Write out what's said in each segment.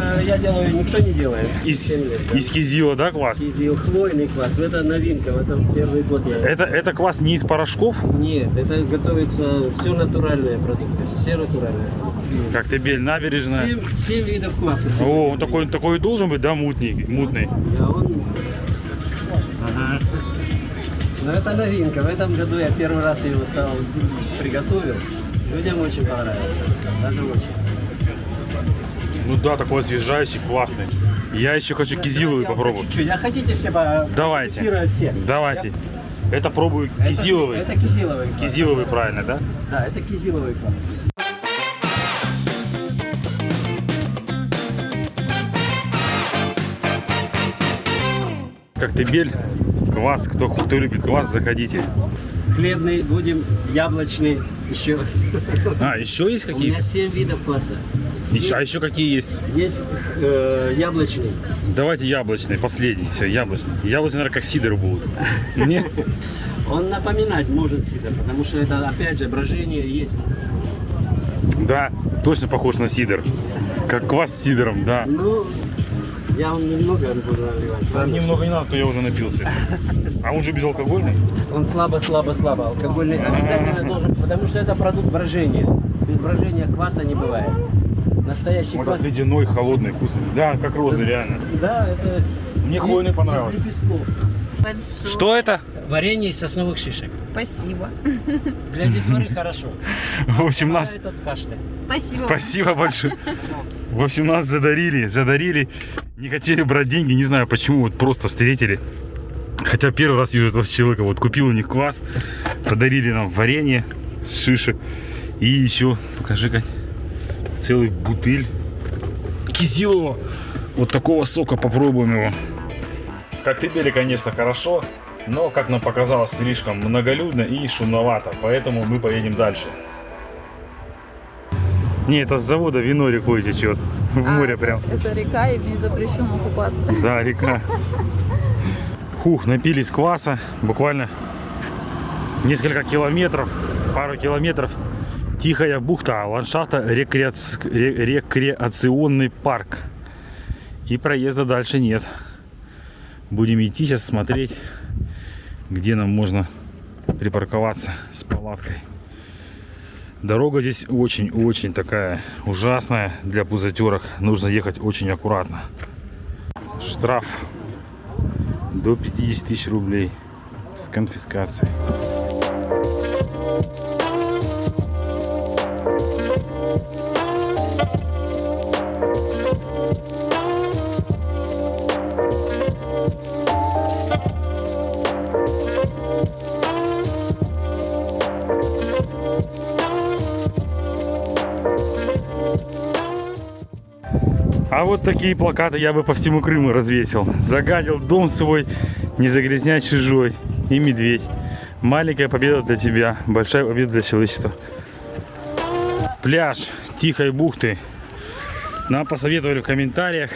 Это я делаю, никто не делает. Из кизила, да, квас? Кизил, хвойный квас. Это новинка, это первый год я. Это квас не из порошков? Нет, это готовится все натуральные продукты, все натуральные. Коктебель, набережная. 7 видов кваса. О, он такой и должен быть, да, мутный. Да, он... Но это новинка. В этом году я первый раз его приготовил. Людям очень понравился. Даже очень. Ну да, такой освежающий, классный. Я еще хочу кизиловый попробовать. Чуть-чуть. А хотите все Давайте. все? Давайте. Это пробую кизиловый. Это кизиловый квас. Кизиловый, правильно, да? Да, это кизиловый квас. Коктебель, квас, кто любит квас, заходите. Хлебный будем, яблочный еще. А, еще есть У меня какие-то? 7 видов кваса. А еще какие есть? Есть яблочный. Давайте яблочный, последний. Все, яблочный. Яблочный, наверное, как сидр будут. Нет? Он напоминать может сидр, потому что это, опять же, брожение есть. Да, точно похож на сидр. Как квас с сидром, да. Ну, я вам немного буду наливать. Там немного не надо, то я уже напился. А он же безалкогольный? Он слабо. Алкогольный обязательно должен, потому что это продукт брожения. Без брожения кваса не бывает. Настоящий Вот квас. так ледяной, холодный, вкусный. Да, как розы, реально. Да, это... Мне хвойный понравился. Из лепестков. Большое. Что это? Варенье из сосновых шишек. Спасибо. Для детворы хорошо. В общем, нас... Этот кашля. Спасибо. Спасибо большое. В общем, нас задарили. Не хотели брать деньги, не знаю почему, вот просто встретили. Хотя первый раз вижу этого человека. Вот купил у них квас, подарили нам варенье с шишек. И еще, покажи-ка, целый бутыль кизилового. Вот такого сока, попробуем его. В Коктебеле, конечно, хорошо, но, как нам показалось, слишком многолюдно и шумновато. Поэтому мы поедем дальше. Не, это с завода вино рекой течет. В море прям. Это река, и в ней запрещено купаться. Да, река. Фух, напились кваса. Буквально несколько километров, пару километров. Тихая бухта, ландшафта, рекреационный парк. И проезда дальше нет. Будем идти сейчас смотреть, где нам можно припарковаться с палаткой. Дорога здесь очень-очень такая ужасная для пузатерок. Нужно ехать очень аккуратно. Штраф до 50 тысяч рублей с конфискацией. А вот такие плакаты я бы по всему Крыму развесил. Загадил дом свой, не загрязняй чужой. И медведь. Маленькая победа для тебя, большая победа для человечества. Пляж Тихой бухты. Нам посоветовали в комментариях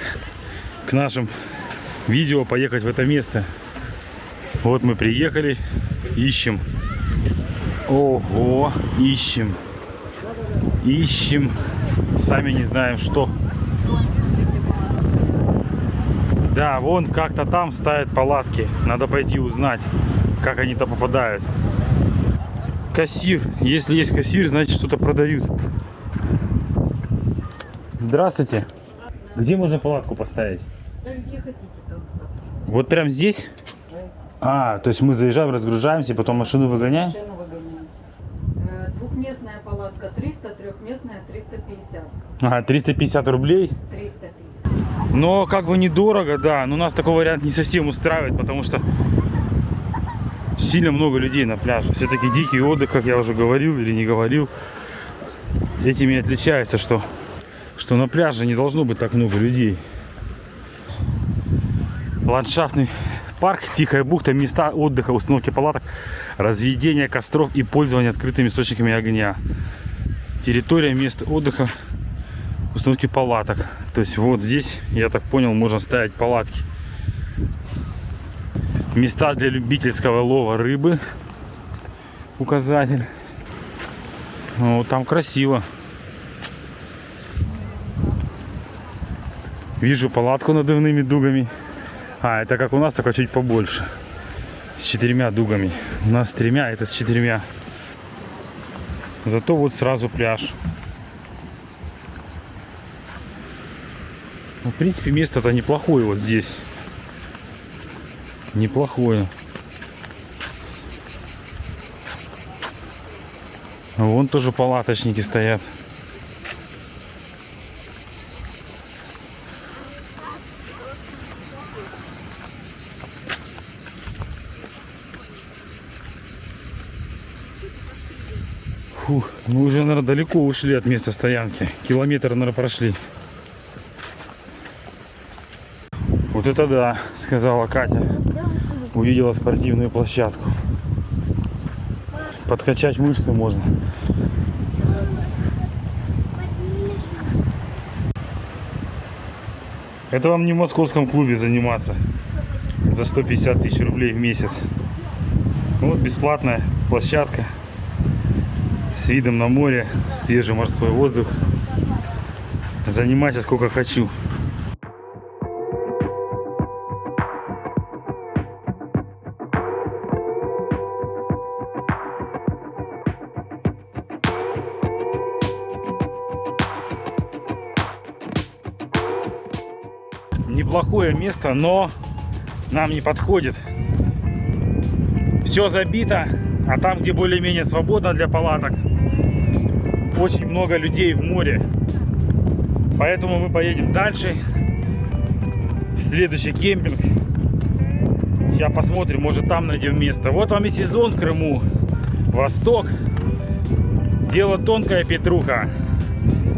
к нашим видео поехать в это место. Вот мы приехали, ищем. Ого, ищем. Сами не знаем что. Да, вон как-то там ставят палатки. Надо пойти узнать, как они там попадают. Кассир. Если есть кассир, значит что-то продают. Здравствуйте. Где можно палатку поставить? Где хотите, там. Вот прям здесь? А, то есть мы заезжаем, разгружаемся, потом машину выгоняем? Машину выгоняем. Двухместная палатка 300, трехместная 350. Ага, 350 рублей. 350. Но как бы недорого, да. Но нас такой вариант не совсем устраивает, потому что сильно много людей на пляже. Все-таки дикий отдых, как я уже говорил или не говорил, этим и отличается, что на пляже не должно быть так много людей. Ландшафтный парк, Тихая бухта, места отдыха, установки палаток, разведение костров и пользование открытыми источниками огня. Территория мест отдыха, установки палаток. То есть вот здесь, я так понял, можно ставить палатки. Места для любительского лова рыбы. Указатель. Ну, там красиво. Вижу палатку надувными дугами. А, это как у нас, только чуть побольше. С 4 дугами. У нас с 3, это с 4. Зато вот сразу пляж. Ну, в принципе, место-то неплохое вот здесь. Неплохое. Вон тоже палаточники стоят. Фух, мы уже, наверное, далеко ушли от места стоянки. Километр, наверное, прошли. Вот это да, сказала Катя. Увидела спортивную площадку. Подкачать мышцы можно. Это вам не в московском клубе заниматься за 150 тысяч рублей в месяц. Вот бесплатная площадка с видом на море, свежий морской воздух. Занимайся сколько хочу. Неплохое место, но нам не подходит. Все забито, а там, где более-менее свободно для палаток, очень много людей в море. Поэтому мы поедем дальше, в следующий кемпинг. Сейчас посмотрим, может там найдем место. Вот вам и сезон в Крыму. Восток. Дело тонкая, Петруха.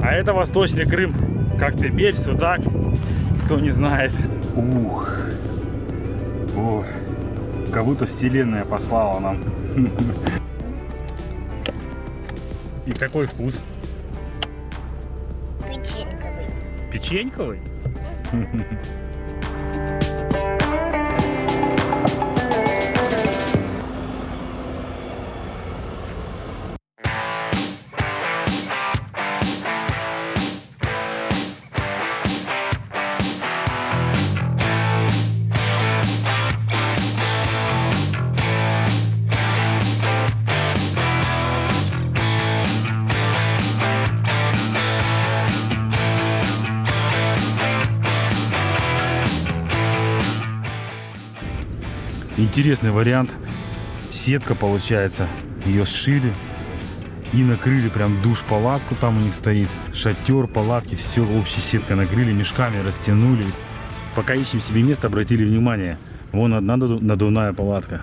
А это Восточный Крым. Коктебель, Судак. Кто не знает. Ух. О, как будто вселенная послала нам. И какой вкус? Печеньковый. Печеньковый? Интересный вариант. Сетка получается. Ее сшили и накрыли прям душ-палатку. Там у них стоит шатер, палатки. Все общей сеткой накрыли, мешками растянули. Пока ищем себе место, обратили внимание. Вон одна надувная палатка.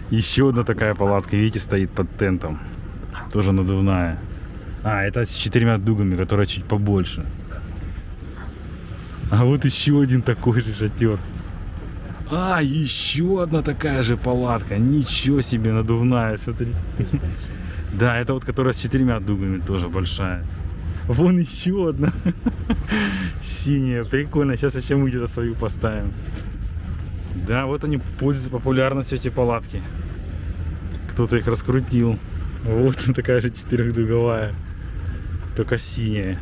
Еще одна такая палатка, видите, стоит под тентом. Тоже надувная. А, это с 4 дугами, которая чуть побольше. А вот еще один такой же шатер. А, еще одна такая же палатка. Ничего себе, надувная, смотри. Да, это вот которая с 4 дугами, тоже большая. Вон еще одна. Синяя, прикольно. Сейчас еще мы где-то свою поставим. Да, вот они пользуются популярностью, эти палатки. Кто-то их раскрутил. Вот такая же 4-дуговая. Только синяя.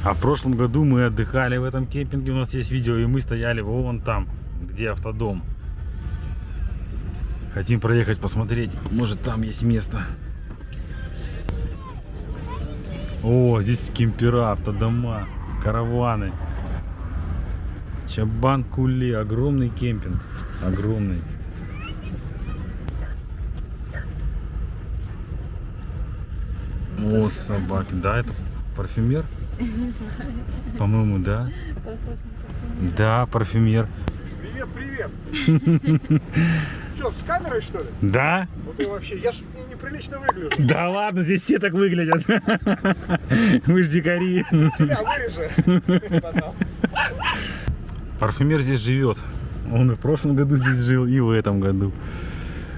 А в прошлом году мы отдыхали в этом кемпинге, у нас есть видео, и мы стояли вон там, где автодом. Хотим проехать, посмотреть, может там есть место. О, здесь кемпера, автодома, караваны. Чабан-Куле, огромный кемпинг, огромный. О, собаки, да, это парфюмер? Не знаю. По-моему, да. Похож на парфюмер. Да, парфюмер. Привет, привет. Что, с камерой что ли? Да? Вот и вообще, я ж неприлично выгляжу. Да ладно, здесь все так выглядят. Мы ж дикари. Себя вырежи. Потом. Парфюмер здесь живет. Он и в прошлом году здесь жил, и в этом году.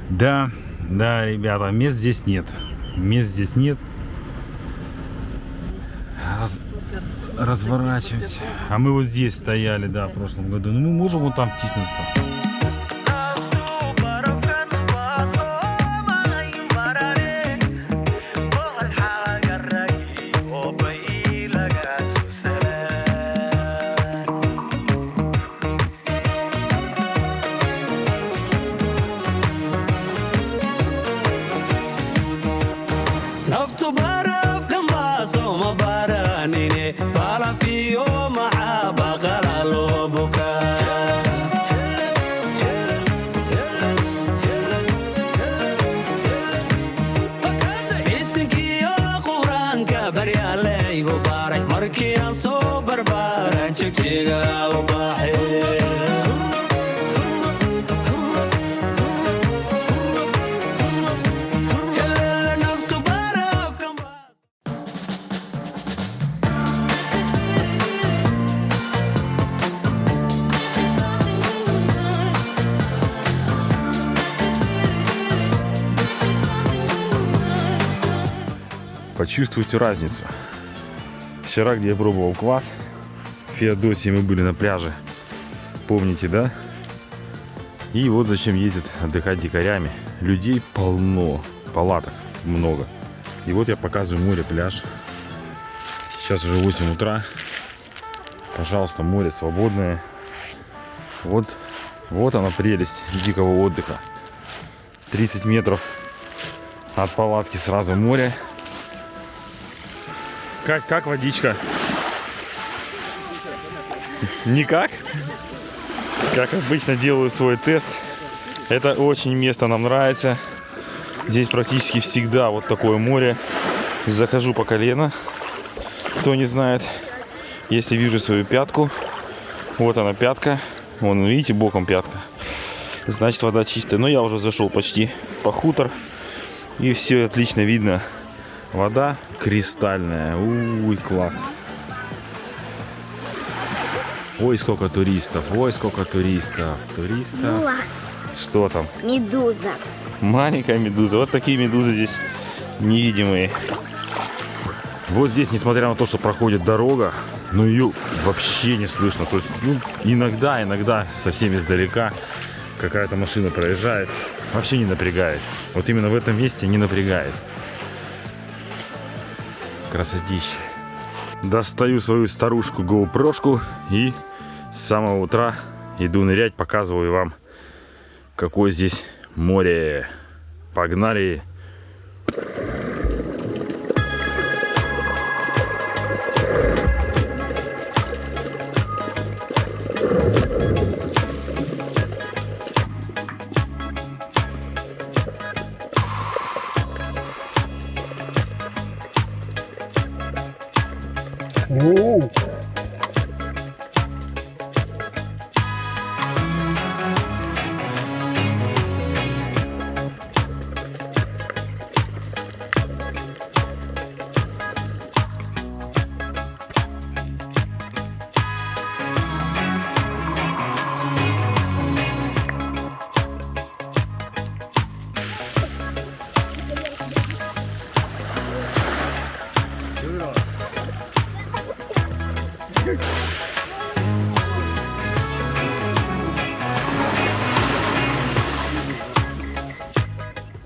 Да, да, ребята, мест здесь нет. Мест здесь нет. Разворачиваемся. А мы вот здесь стояли, да, в прошлом году. Ну, мы можем вот там втиснуться. почувствуйте разницу. Вчера, где я пробовал квас, в Феодосии мы были на пляже. Помните, да? И вот зачем ездят отдыхать дикарями. Людей полно, палаток много. И вот я показываю море, пляж. Сейчас уже 8 утра. Пожалуйста, море свободное. Вот она прелесть дикого отдыха. 30 метров от палатки сразу море. Как водичка? Никак? Как обычно делаю свой тест. Это очень место нам нравится. Здесь практически всегда вот такое море. Захожу по колено. Кто не знает. Если вижу свою пятку. Вот она пятка. Вон, видите, боком пятка. Значит, вода чистая. Но я уже зашел почти по хутор. И все отлично видно. Вода кристальная. Уй, класс. Ой, сколько туристов. Ой, сколько туристов. Туристов. Что там? Медуза. Маленькая медуза. Вот такие медузы здесь невидимые. Вот здесь, несмотря на то, что проходит дорога, но ее вообще не слышно. То есть, иногда, совсем издалека какая-то машина проезжает. Вообще не напрягает. Вот именно в этом месте не напрягает. Красотища. Достаю свою старушку GoPro-шку и с самого утра иду нырять, показываю вам, какое здесь море. Погнали!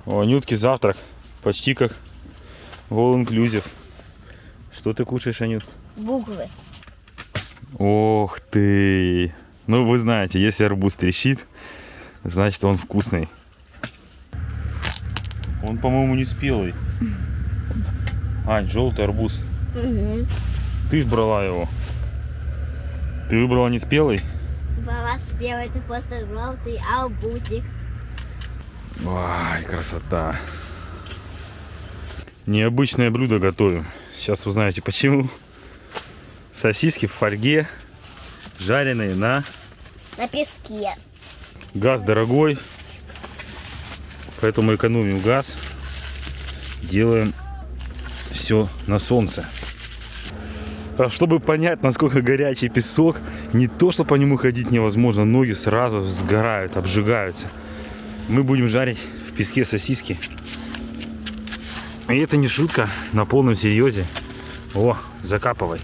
У Анютки завтрак почти как all inclusive. Что ты кушаешь, Анют? Буквы. Ох ты! Ну вы знаете, если арбуз трещит, значит он вкусный. Он, по-моему, не спелый. Ань, желтый арбуз. Угу. Ты ж брала его. Ты выбрала не спелый? Баба спела, это просто желтый арбузик. Ой, красота. Необычное блюдо готовим. Сейчас узнаете почему. Сосиски в фольге, жареные на песке. Газ дорогой, поэтому экономим газ. Делаем все на солнце. А чтобы понять, насколько горячий песок, не то, что по нему ходить невозможно, ноги сразу сгорают, обжигаются. Мы будем жарить в песке сосиски. И это не шутка, на полном серьезе. О, закапывай.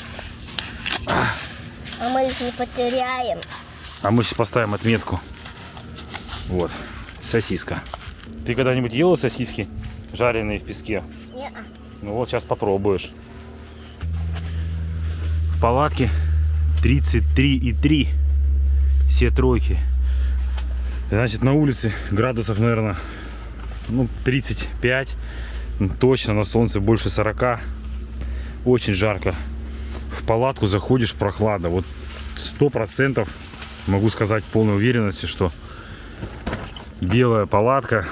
А мы их не потеряем. А мы сейчас поставим отметку. Вот, сосиска. Ты когда-нибудь ела сосиски, жареные в песке? Не-а. Ну вот, сейчас попробуешь. В палатке 33,3. Все тройки. Значит, на улице градусов, наверное, 35. Точно, на солнце больше 40. Очень жарко. В палатку заходишь, прохладно. Вот 100% могу сказать полной уверенности, что белая палатка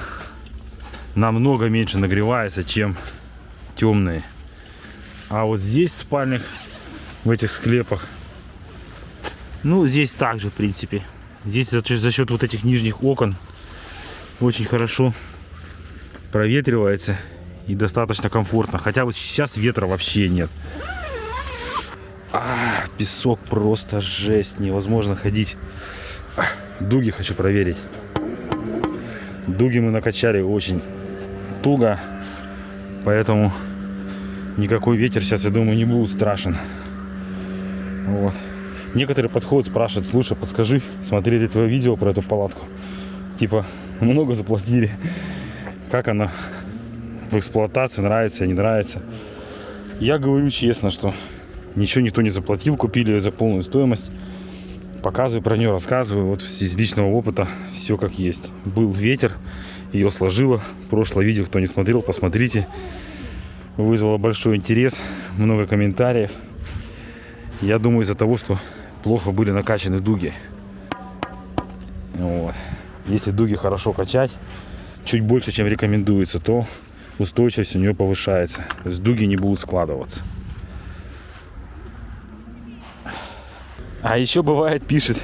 намного меньше нагревается, чем темные. А вот здесь в спальнях, в этих склепах, здесь также, в принципе. Здесь за счет вот этих нижних окон очень хорошо проветривается и достаточно комфортно. Хотя вот сейчас ветра вообще нет. Песок просто жесть, невозможно ходить. Дуги хочу проверить. Дуги мы накачали очень туго, поэтому Никакой ветер сейчас, я думаю, не будет страшен. Вот. Некоторые подходят, спрашивают: слушай, подскажи, смотрели твое видео про эту палатку? Типа, много заплатили. Как она в эксплуатации, нравится, не нравится? Я говорю честно, что ничего никто не заплатил, купили ее за полную стоимость. Показываю про нее, рассказываю. Вот из личного опыта все как есть. Был ветер, ее сложило. Прошлое видео, кто не смотрел, посмотрите. Вызвало большой интерес, много комментариев. Я думаю, из-за того, что плохо были накачаны дуги. Вот. Если дуги хорошо качать, чуть больше, чем рекомендуется, то устойчивость у нее повышается. То есть дуги не будут складываться. А еще бывает, пишет: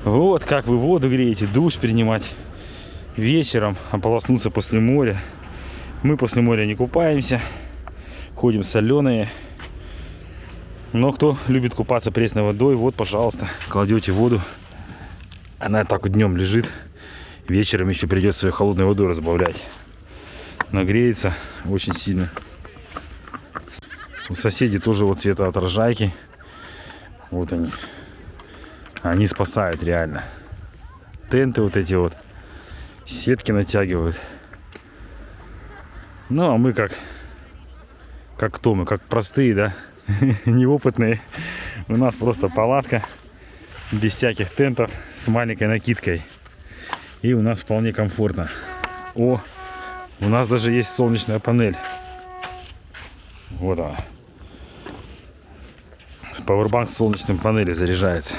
вот как вы воду греете, душ принимать вечером, ополоснуться после моря. Мы после моря не купаемся, ходим соленые. Но кто любит купаться пресной водой, вот, пожалуйста, кладете воду. Она так вот днем лежит. Вечером еще придется ее холодной водой разбавлять. Нагреется очень сильно. У соседей тоже вот светоотражайки. Вот они. Они спасают реально. Тенты вот эти вот. Сетки натягивают. Ну, а мы как кто мы? Как простые, да? Неопытные. У нас просто палатка. Без всяких тентов. С маленькой накидкой. И у нас вполне комфортно. О, у нас даже есть солнечная панель. Вот она. Пауэрбанк с солнечной панели заряжается.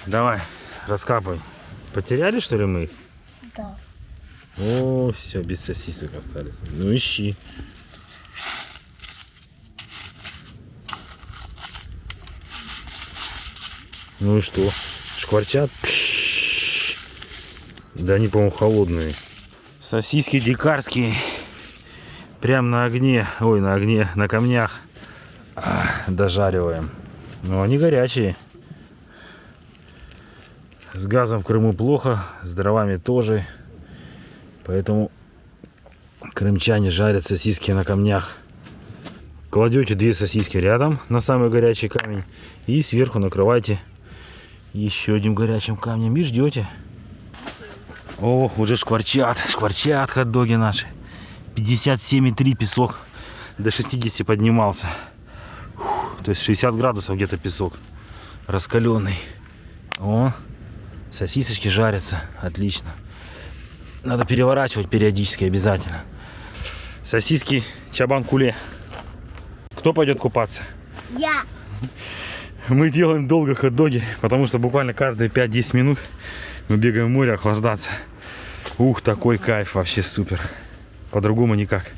Давай, раскапывай. Потеряли, что ли, мы их? Да. О, все, без сосисок остались. Ну ищи. Ну и что? Шкварчат? Да они, по-моему, холодные. Сосиски дикарские. Прям на огне. Ой, на огне, на камнях. Дожариваем. Но они горячие. С газом в Крыму плохо, с дровами тоже. Поэтому крымчане жарят сосиски на камнях. Кладете 2 сосиски рядом на самый горячий камень. И сверху накрывайте еще одним горячим камнем и ждете. О, уже шкварчат хот-доги наши. 57,3 песок. До 60 поднимался. То есть 60 градусов где-то песок. Раскаленный. О, сосисочки жарятся. Отлично. Надо переворачивать периодически обязательно. Сосиски чабан-куле. Кто пойдет купаться? Я. Мы делаем долго хот-доги, потому что буквально каждые 5-10 минут мы бегаем в море охлаждаться. Ух, такой кайф, вообще супер. По-другому никак.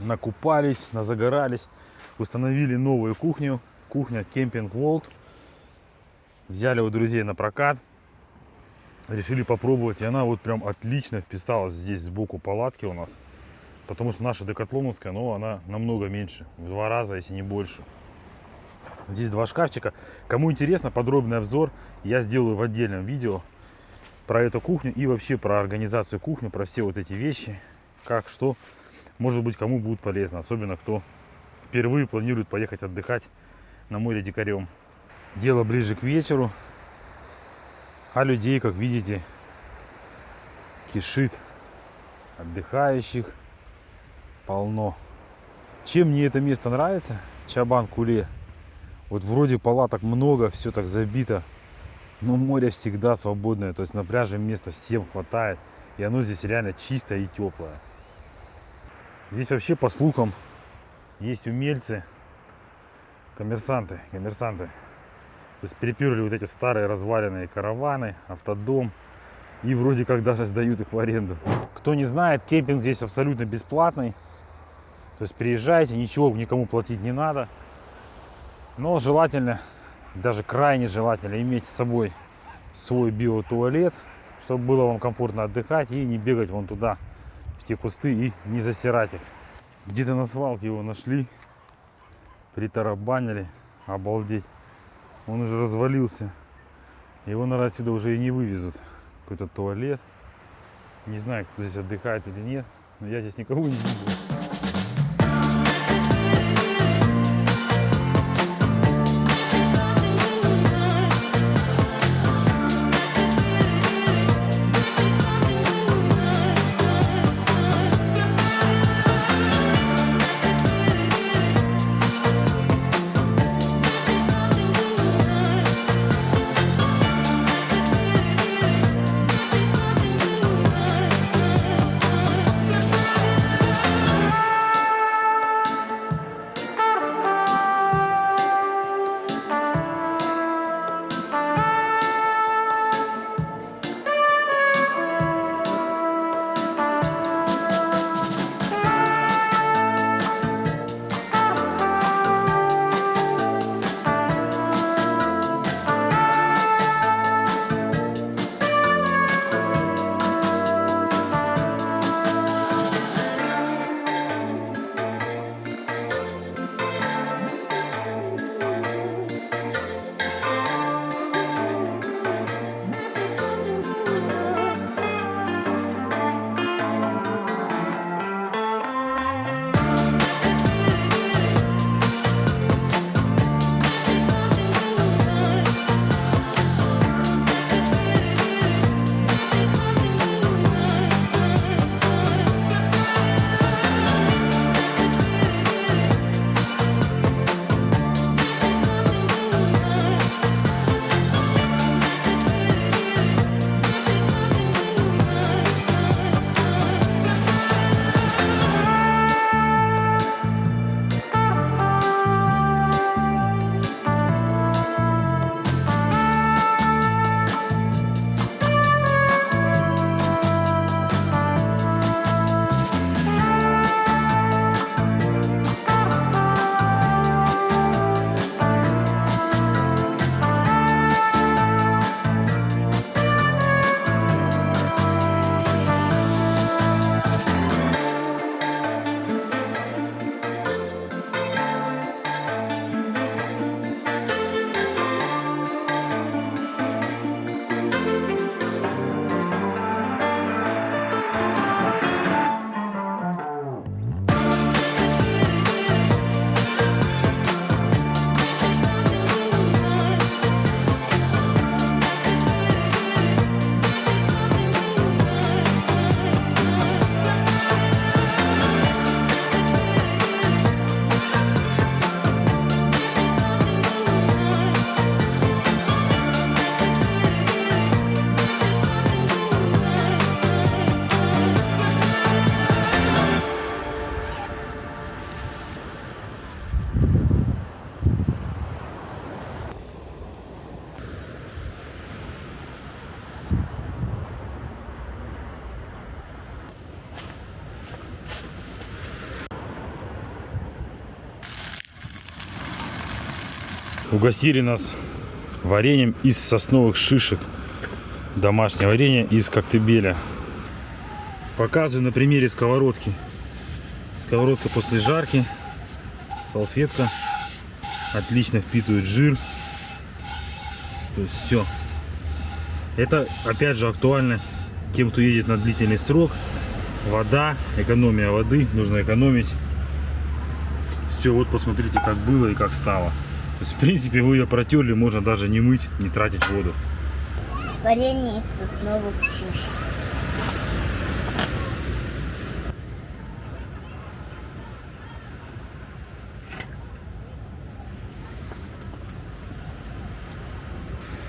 Накупались, назагорались, установили новую кухню. Кухня Camping World. Взяли у друзей на прокат. Решили попробовать. И она вот прям отлично вписалась здесь сбоку палатки у нас. Потому что наша декатлоновская, но она намного меньше. В 2 раза, если не больше. Здесь 2 шкафчика. Кому интересно, подробный обзор я сделаю в отдельном видео про эту кухню и вообще про организацию кухни, про все вот эти вещи. Как, что. Может быть, кому будет полезно. Особенно, кто впервые планирует поехать отдыхать на море дикарем. Дело ближе к вечеру. А людей, как видите, кишит. Отдыхающих полно. Чем мне это место нравится? Чабан-Куле. Вот вроде палаток много, все так забито. Но море всегда свободное. То есть на пляже места всем хватает. И оно здесь реально чистое и теплое. Здесь вообще, по слухам, есть умельцы. Коммерсанты. То есть приперли вот эти старые разваленные караваны, автодом. И вроде как даже сдают их в аренду. Кто не знает, кемпинг здесь абсолютно бесплатный. То есть приезжайте, ничего никому платить не надо. Но желательно, даже крайне желательно, иметь с собой свой биотуалет, чтобы было вам комфортно отдыхать и не бегать вон туда, в те кусты и не засирать их. Где-то на свалке его нашли, притарабанили, обалдеть. Он уже развалился. Его, наверное, отсюда уже и не вывезут. Какой-то туалет. Не знаю, кто здесь отдыхает или нет, но я здесь никого не видел. Угостили нас вареньем из сосновых шишек. Домашнее варенье из Коктебеля. Показываю на примере сковородки. Сковородка после жарки. Салфетка. Отлично впитывает жир. То есть все. Это опять же актуально тем, кто едет на длительный срок. Вода, экономия воды. Нужно экономить. Все, вот посмотрите, как было и как стало. То есть, в принципе, вы ее протерли, можно даже не мыть, не тратить воду. Варенье из сосновых шишек.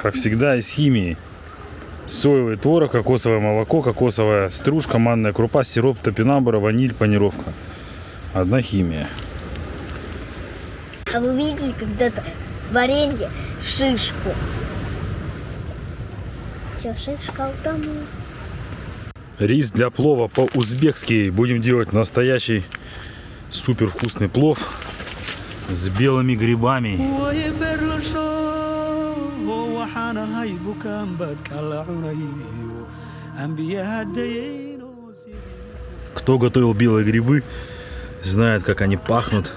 Как всегда, из химии. Соевый творог, кокосовое молоко, кокосовая стружка, манная крупа, сироп топинамбура, ваниль, панировка. Одна химия. А вы видели когда-то варенье шишку? Что, шишка утонула? Рис для плова по-узбекски. Будем делать настоящий супер вкусный плов с белыми грибами. Кто готовил белые грибы, знает, как они пахнут.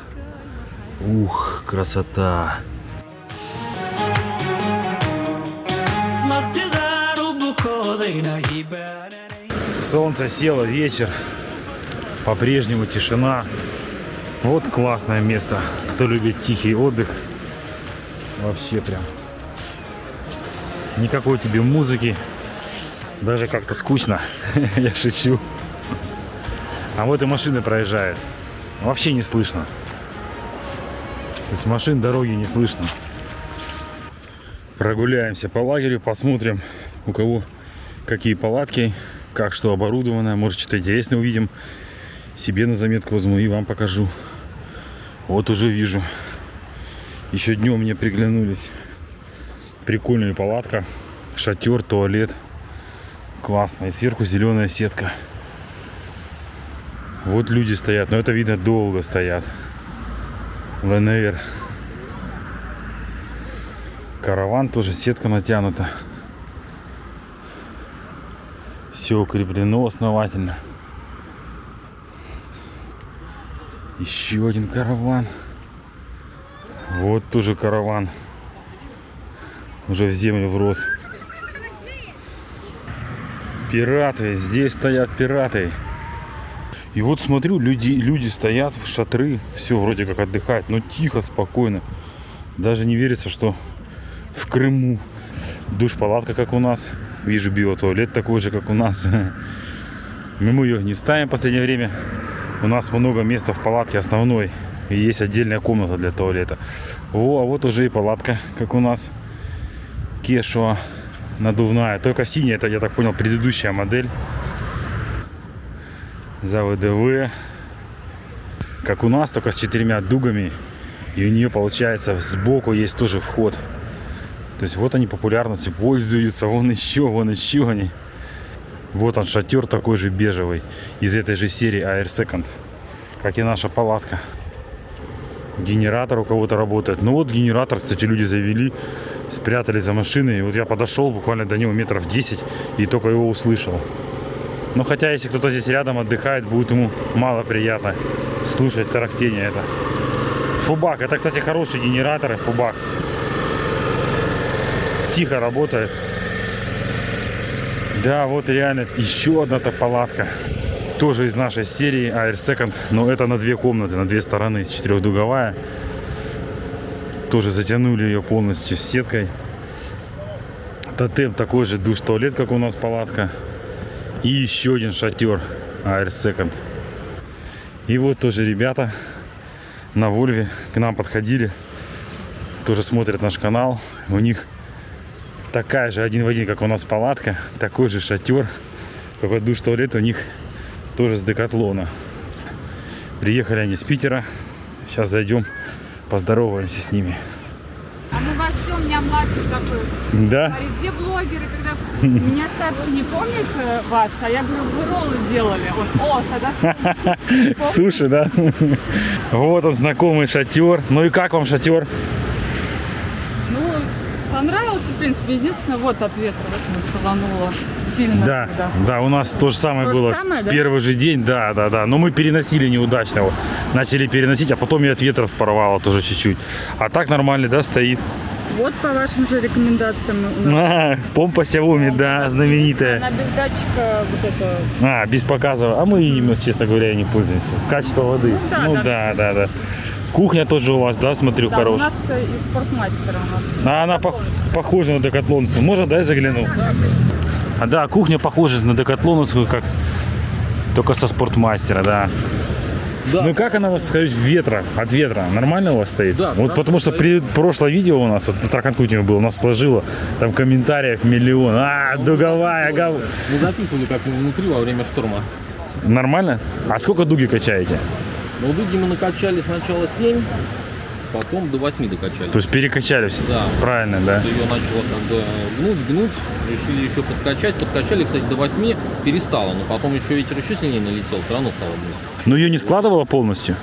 Ух, красота. Солнце село, вечер. По-прежнему тишина. Вот классное место. Кто любит тихий отдых. Вообще прям. Никакой тебе музыки. Даже как-то скучно. Я шучу. А вот и машины проезжают. Вообще не слышно. То есть машин, дороги не слышно. Прогуляемся по лагерю, посмотрим, у кого какие палатки, как что оборудовано. Может, что-то интересное увидим. Себе на заметку возьму и вам покажу. Вот уже вижу. Еще днем мне приглянулись. Прикольная палатка. Шатер, туалет. Классно. И сверху зеленая сетка. Вот люди стоят. Но это видно, долго стоят. ЛНР. Караван тоже, сетка натянута. Все укреплено основательно. Еще один караван. Вот тоже караван. Уже в землю врос. Пираты. Здесь стоят пираты. И вот смотрю, люди стоят в шатры. Все вроде как отдыхают. Но тихо, спокойно. Даже не верится, что в Крыму. Душ-палатка, как у нас. Вижу биотуалет такой же, как у нас. Но мы ее не ставим в последнее время. У нас много места в палатке основной. И есть отдельная комната для туалета. О, а вот уже и палатка, как у нас. Кешуа надувная. Только синяя, это, я так понял, предыдущая модель. За ВДВ. Как у нас, только с 4 дугами. И у нее, получается, сбоку есть тоже вход. То есть вот они популярностью пользуются. Вон еще они. Вот он, шатер такой же бежевый. Из этой же серии Air Second. Как и наша палатка. Генератор у кого-то работает. Ну вот генератор, кстати, люди завели. Спрятали за машиной. И вот я подошел буквально до него метров 10. И только его услышал. Но хотя, если кто-то здесь рядом отдыхает, будет ему мало приятно слушать тарахтение это. Фубак. Это, кстати, хорошие генераторы. Фубак. Тихо работает. Да, вот реально еще одна-то палатка. Тоже из нашей серии Air Second. Но это на 2 комнаты, на 2 стороны. 4-дуговая. Тоже затянули ее полностью сеткой. Тотем такой же душ-туалет, как у нас палатка. И еще один шатер Air Second. И вот тоже ребята на Вольве к нам подходили. Тоже смотрят наш канал. У них такая же один в один, как у нас палатка. Такой же шатер. Какой душ-туалет у них тоже с Декатлона. Приехали они с Питера. Сейчас зайдем, поздороваемся с ними. А мы вас ждем, у меня младший такой. Да? Говорит, где блогеры, когда меня старший не помнит вас, а я говорю, вы роллы делали. Он, о, тогда... Суши, да? Вот он, знакомый шатер. Ну и как вам шатер? Ну, понравился, в принципе. Единственное, вот от ветра вот мы шалануло сильно. Да, да, у нас то же самое То же было. самое, да? Первый же день, да. Но мы переносили неудачно его. Начали переносить, а потом и от ветров порвало тоже чуть-чуть. А так нормально, да, стоит. Вот по вашим же рекомендациям. У нас Помпа Xiaomi, да, знаменитая. она без датчика вот это... Без показа. А мы им, честно говоря, не пользуемся. Качество воды. Ну да, да. Кухня тоже у вас, да, смотрю, Да, у хорошая. нас из спортмастера у нас. А она похожа на декатлоновскую. Можно, да, я загляну? Да, кухня похожа на декатлоновскую, как только со спортмастера, да. Да. Ну как она у вас, скажите, от ветра? Нормально у вас стоит? Да, Вот потому что прошлое видео у нас, вот на Тарханкутине было, у нас сложило, там комментариев миллион. Дуговая, Мы записывали как внутри во время шторма. Нормально? А сколько дуги качаете? Но дуги мы накачали сначала 7, потом до 8 докачали. То есть перекачали все? Да. Правильно, да? Ее начало как бы гнуть, решили еще подкачать. Подкачали, кстати, до 8, перестало, но потом еще ветер еще сильнее налетел, все равно стало гнуть. Но ее не складывало полностью?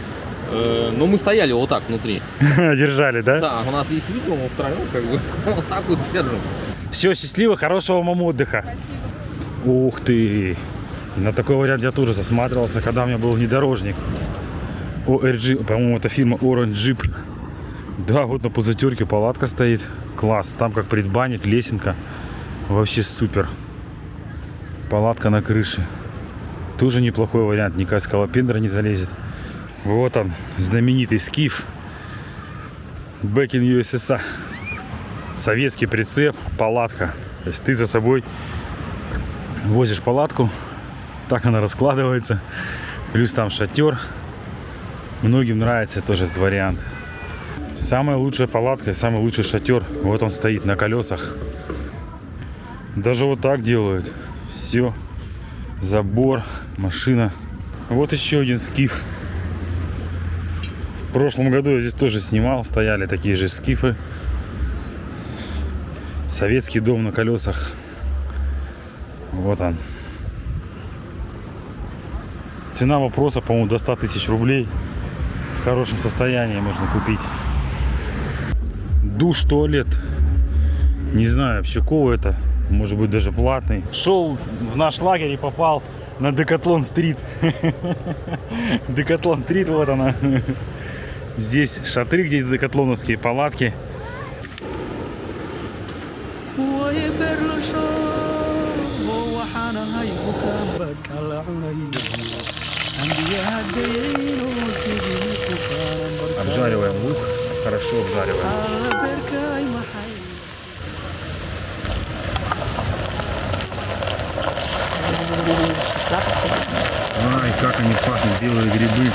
Но мы стояли вот так внутри. Держали, да? Да, у нас есть видео, мы втроем как бы вот так вот держим. Все, счастливо, хорошего вам отдыха. Ух ты! На такой вариант я тоже засматривался, когда у меня был внедорожник. ORG, по-моему, это фирма Orange Jeep. Да, вот на пузатерке палатка стоит. Класс. Там как предбанник, лесенка. Вообще супер. Палатка на крыше. Тоже неплохой вариант. Никакая скалопендра не залезет. Вот он, знаменитый скиф. Back in USSR. Советский прицеп, палатка. То есть ты за собой возишь палатку. Так она раскладывается. Плюс там шатер. Многим нравится тоже этот вариант. Самая лучшая палатка и самый лучший шатер. Вот он стоит на колесах. Даже вот так делают. Все. Забор, машина. Вот еще один скиф. В прошлом году я здесь тоже снимал. Стояли такие же скифы. Советский дом на колесах. Вот он. Цена вопроса, по-моему, до 100 тысяч рублей. В хорошем состоянии можно купить. Душ, туалет. Не знаю, общаковый это. Может быть, даже платный. Шел в наш лагерь и попал на Декатлон Стрит. Декатлон Стрит, вот она. Здесь шатры, где декатлоновские палатки. Обжариваем лук, хорошо обжариваем. Ай, как они пахнут, белые грибы.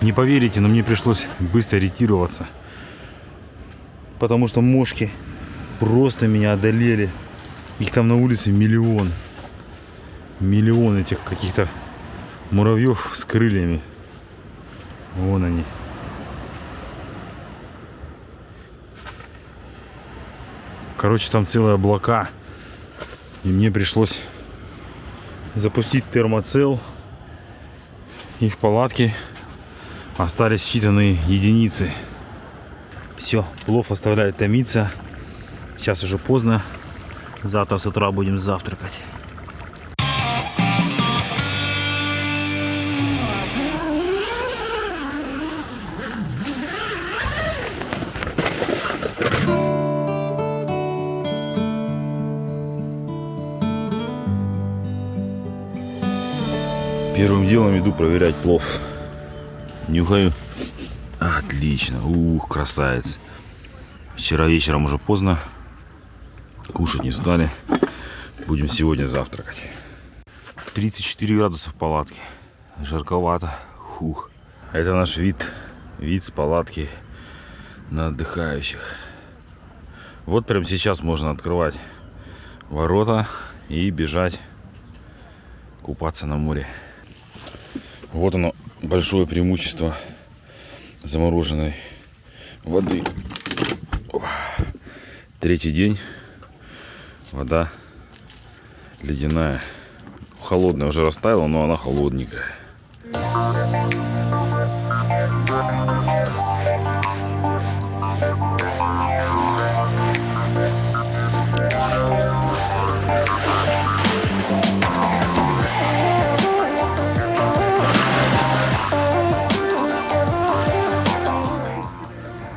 Не поверите, но мне пришлось быстро ретироваться, потому что мошки просто меня одолели. Их там на улице миллион. Миллион этих каких-то муравьев с крыльями. Вон они. Короче, там целые облака. И мне пришлось запустить термоцел. И в палатке остались считанные единицы. Все, плов оставляет томиться. Сейчас уже поздно. Завтра с утра будем завтракать. Первым делом иду проверять плов. Нюхаю. Отлично. Ух, красавец. Вчера вечером уже поздно. Кушать не стали. Будем сегодня завтракать. 34 градуса в палатке. Жарковато. Хух. Это наш вид с палатки на отдыхающих. Вот прямо сейчас можно открывать ворота и бежать купаться на море. Вот оно, большое преимущество замороженной воды. Третий день. Вода ледяная. Холодная уже растаяла, но она холодненькая.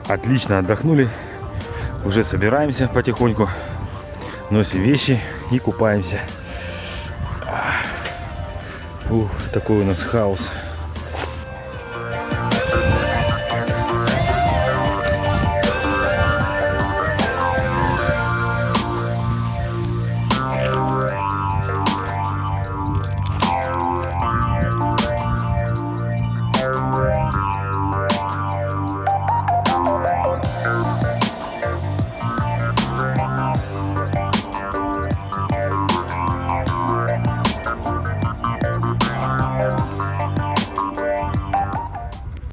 Отлично отдохнули. Уже собираемся потихоньку. Носим вещи и купаемся. Ух, такой у нас хаос.